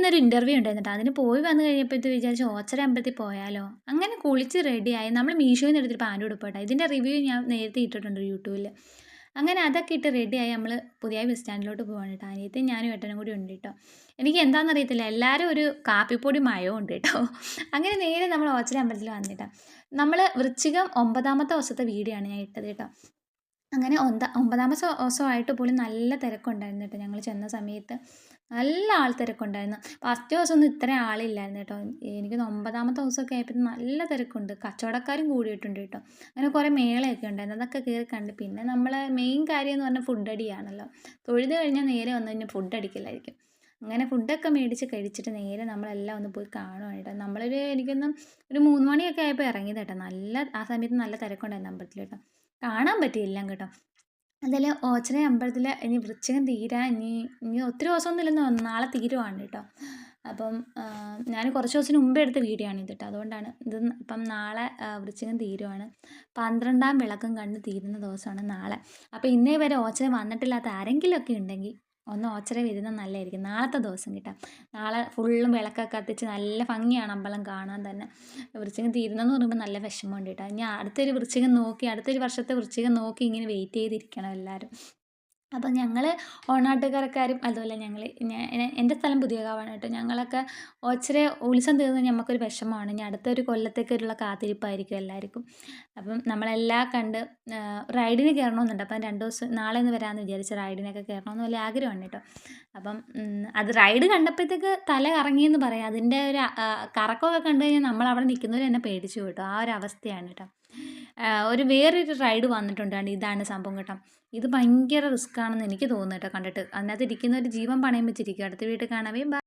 ഇന്നൊരു ഇൻ്റർവ്യൂ ഉണ്ടായിരുന്നു കേട്ടോ. അതിന് പോയി വന്നു കഴിഞ്ഞപ്പോഴത്തെ വിചാരിച്ചു ഓച്ചറ അമ്പലത്തിൽ പോയാലോ. അങ്ങനെ കുളിച്ച് റെഡിയായി. നമ്മൾ മീഷോയിൽ നിന്ന് എടുത്തൊരു പാൻറ് ഉടുപ്പ്. ഇതിൻ്റെ റിവ്യൂ ഞാൻ നേരത്തെ ഇട്ടിട്ടുണ്ട് യൂട്യൂബിൽ. അങ്ങനെ അതൊക്കെ ഇട്ട് റെഡിയായി നമ്മൾ പുതിയ ബസ് സ്റ്റാൻഡിലോട്ട് പോവാണ് കേട്ടോ. അനിയത്തിയും ഞാനും ഏട്ടനും കൂടി ഉണ്ട് കേട്ടോ. എനിക്ക് എന്താണെന്നറിയത്തില്ല, എല്ലാവരും ഒരു കാപ്പിപ്പൊടി മയവും ഉണ്ട് കേട്ടോ. അങ്ങനെ നേരെ നമ്മൾ ഓച്ചറ അമ്പലത്തിൽ വന്നിട്ടാ. നമ്മൾ വൃശ്ചികം 9ാമത്തെ ദിവസത്തെ വീഡിയോ ആണ് ഞാൻ ഇട്ടത് കേട്ടോ. അങ്ങനെ 9ാമത്തെ ദിവസമായിട്ട് പോലും നല്ല തിരക്കുണ്ടായിരുന്നു കേട്ടോ. ഞങ്ങൾ ചെന്ന സമയത്ത് നല്ല ആൾ തിരക്കുണ്ടായിരുന്നു. ഫസ്റ്റ് ദിവസമൊന്നും ഇത്ര ആളില്ലായിരുന്നു കേട്ടോ. എനിക്ക് 9ാമത്തെ ദിവസമൊക്കെ ആയപ്പോൾ നല്ല തിരക്കുണ്ട്. കച്ചവടക്കാരും കൂടിയിട്ടുണ്ട് കേട്ടോ. അങ്ങനെ കുറേ മേളയൊക്കെ ഉണ്ടായിരുന്നു. അതൊക്കെ കയറി കണ്ട്. പിന്നെ നമ്മളെ മെയിൻ കാര്യം എന്ന് പറഞ്ഞാൽ ഫുഡ് അടിയാണല്ലോ. തൊഴുത് കഴിഞ്ഞാൽ നേരെ വന്നു കഴിഞ്ഞാൽ ഫുഡ് അടിക്കലായിരിക്കും. അങ്ങനെ ഫുഡൊക്കെ മേടിച്ച് കഴിച്ചിട്ട് നേരെ നമ്മളെല്ലാം ഒന്ന് പോയി കാണുവാണ് കേട്ടോ. എനിക്കൊന്നും ഒരു 3 മണിയൊക്കെ ആയപ്പോൾ ഇറങ്ങിയത് കേട്ടോ. ആ സമയത്ത് നല്ല തിരക്കുണ്ടായിരുന്നു അമ്പലത്തിൽ കേട്ടോ. കാണാൻ പറ്റിയില്ല കേട്ടോ. അതിൽ ഓച്ചറ അമ്പലത്തിൽ ഇനി വൃശ്ചികം തീരാൻ ഇനി ഒത്തിരി ദിവസമൊന്നും ഇല്ലെന്ന് തോന്നുന്നു. നാളെ തീരുവാണ് കേട്ടോ. അപ്പം ഞാൻ കുറച്ച് ദിവസത്തിന് മുമ്പേ എടുത്ത വീഡിയോ ആണ് ഇത് കേട്ടോ. അതുകൊണ്ടാണ് ഇത്. ഇപ്പം നാളെ വൃശ്ചികം തീരുവാണ്. 12ാം വിളക്കും കണ്ട് തീരുന്ന ദിവസമാണ് നാളെ. അപ്പോൾ ഇന്നേ വരെ ഓച്ചറ വന്നിട്ടില്ലാത്ത ആരെങ്കിലുമൊക്കെ ഉണ്ടെങ്കിൽ ഒന്ന് ഓച്ചറ വരുന്നത് നല്ലതായിരിക്കും. നാളത്തെ ദിവസം കേട്ടോ. നാളെ ഫുള്ളും വിളക്കൊക്കെ കത്തിച്ച് നല്ല ഭംഗിയാണ് അമ്പലം കാണാൻ തന്നെ. വൃശ്ചികം തീരുന്നതെന്ന് പറയുമ്പോൾ നല്ല വിഷമമുണ്ട് കേട്ടോ. ഇനി അടുത്തൊരു വർഷത്തെ വൃശ്ചികം നോക്കി ഇങ്ങനെ വെയിറ്റ് ചെയ്തിരിക്കണം എല്ലാവരും. അപ്പം ഞങ്ങൾ ഓണാട്ടുകരക്കാരും അതുപോലെ എൻ്റെ സ്ഥലം പുതിയകാവാണ് കേട്ടോ. ഞങ്ങളൊക്കെ ഓച്ചറ ഉത്സവം തീർന്ന് നമുക്കൊരു വിഷമമാണ്. ഇനി അടുത്തൊരു കൊല്ലത്തേക്കുള്ള കാത്തിരിപ്പായിരിക്കും എല്ലാവർക്കും. അപ്പം നമ്മളെല്ലാം കണ്ട് റൈഡിന് കയറണമെന്നുണ്ട്. അപ്പം 2 ദിവസം നാളെ ഒന്ന് വരാമെന്ന് വിചാരിച്ച റൈഡിനൊക്കെ കയറണമെന്ന് വലിയ ആഗ്രഹമാണ് കേട്ടോ. അപ്പം അത് റൈഡ് കണ്ടപ്പോഴത്തേക്ക് തല കറങ്ങിയെന്ന് പറയാം. അതിൻ്റെ ഒരു കറക്കമൊക്കെ കണ്ടു കഴിഞ്ഞാൽ നമ്മളവിടെ നിൽക്കുന്നവർ എന്നെ പേടിച്ചു കേട്ടോ. ആ ഒരു അവസ്ഥയാണ് കേട്ടോ. വേറൊരു റൈഡ് വന്നിട്ടുണ്ട്. ഇതാണ് സംഭവം കേട്ടോ. ഇത് ഭയങ്കര റിസ്ക് ആണെന്ന് എനിക്ക് തോന്നുന്നു കേട്ടോ കണ്ടിട്ട്. അതിനകത്ത് ഇരിക്കുന്നവർ ജീവൻ പണയം വെച്ചിരിക്കും. അടുത്ത വീട്ടിൽ കാണാവേ.